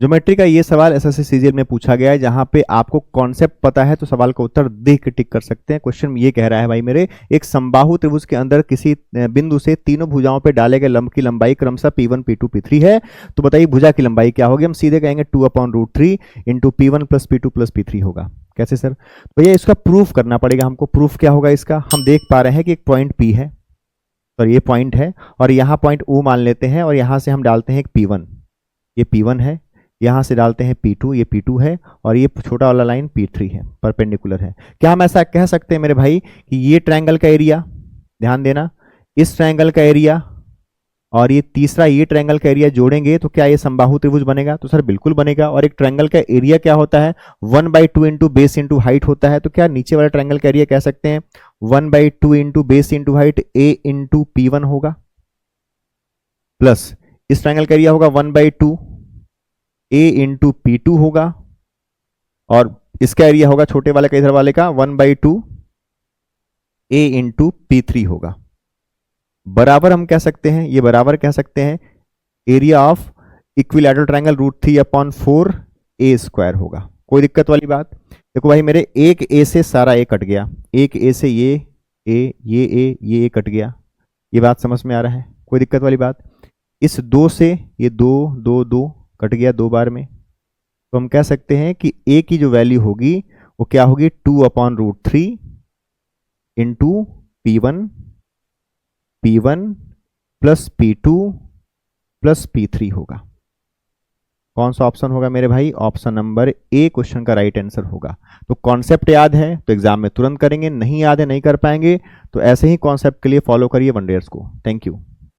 Geometry का ये सवाल एसएससी सीजीएल में पूछा गया है, जहां पे आपको कॉन्सेप्ट पता है तो सवाल का उत्तर देख के टिक कर सकते हैं। क्वेश्चन ये कह रहा है भाई मेरे, एक समबाहु त्रिभुज के अंदर किसी बिंदु से तीनों भुजाओं पे डाले गए लंब की लंबाई क्रमशः P1 P2 P3 है, तो बताइए भुजा की लंबाई क्या होगी। हम सीधे कहेंगे 2/√3 into P1 plus P2 plus P3 होगा। कैसे सर? भैया इसका प्रूफ करना पड़ेगा हमको। प्रूफ क्या होगा इसका? हम देख पा रहे हैं कि एक पॉइंट P है, तो ये पॉइंट है, और यहाँ पॉइंट O मान लेते हैं, और यहाँ से हम डालते हैं एक P1, ये P1 है, यहाँ से डालते हैं P2, ये P2 है, और ये छोटा वाला लाइन P3 है, परपेंडिकुलर है। क्या हम ऐसा कह सकते हैं मेरे भाई कि ये ट्रायंगल का एरिया, ध्यान देना, इस ट्रायंगल का एरिया और ये तीसरा ये ट्रायंगल का एरिया जोड़ेंगे तो क्या ये समबाहु त्रिभुज बनेगा? तो सर बिल्कुल बनेगा। और एक ट्रायंगल का एरिया क्या होता है? 1/2 इंटू बेस इंटू हाइट होता है। तो क्या नीचे वाला ट्रायंगल का एरिया कह सकते हैं 1/2 into base into height A into P1 होगा, प्लस इस ट्रायंगल का एरिया होगा 1/2 A इंटू P2 होगा, और इसका एरिया होगा छोटे वाले का, इधर वाले का 1/2 A इंटू P3 होगा। बराबर हम कह सकते हैं, ये बराबर कह सकते हैं area of equilateral triangle √3/4 A² होगा। कोई दिक्कत वाली बात? देखो भाई मेरे, एक A से सारा A कट गया, एक A से ये A, ये A कट गया। ये बात समझ में आ रहा है? कोई दिक्कत वाली बात? इस 2 से ये 2 कट गया 2 बार में, तो हम कह सकते हैं कि A की जो वैल्यू होगी वो क्या होगी 2/√3 into P1 plus P2 plus P3 होगा। कौन सा ऑप्शन होगा मेरे भाई? ऑप्शन नंबर A क्वेश्चन का राइट आंसर होगा। तो कॉन्सेप्ट याद है तो एग्जाम में तुरंत करेंगे, नहीं याद है नहीं कर पाएंगे, तो ऐसे ही कॉन्सेप्ट के लिए फॉलो करिए वनडेयर्स को। Thank you.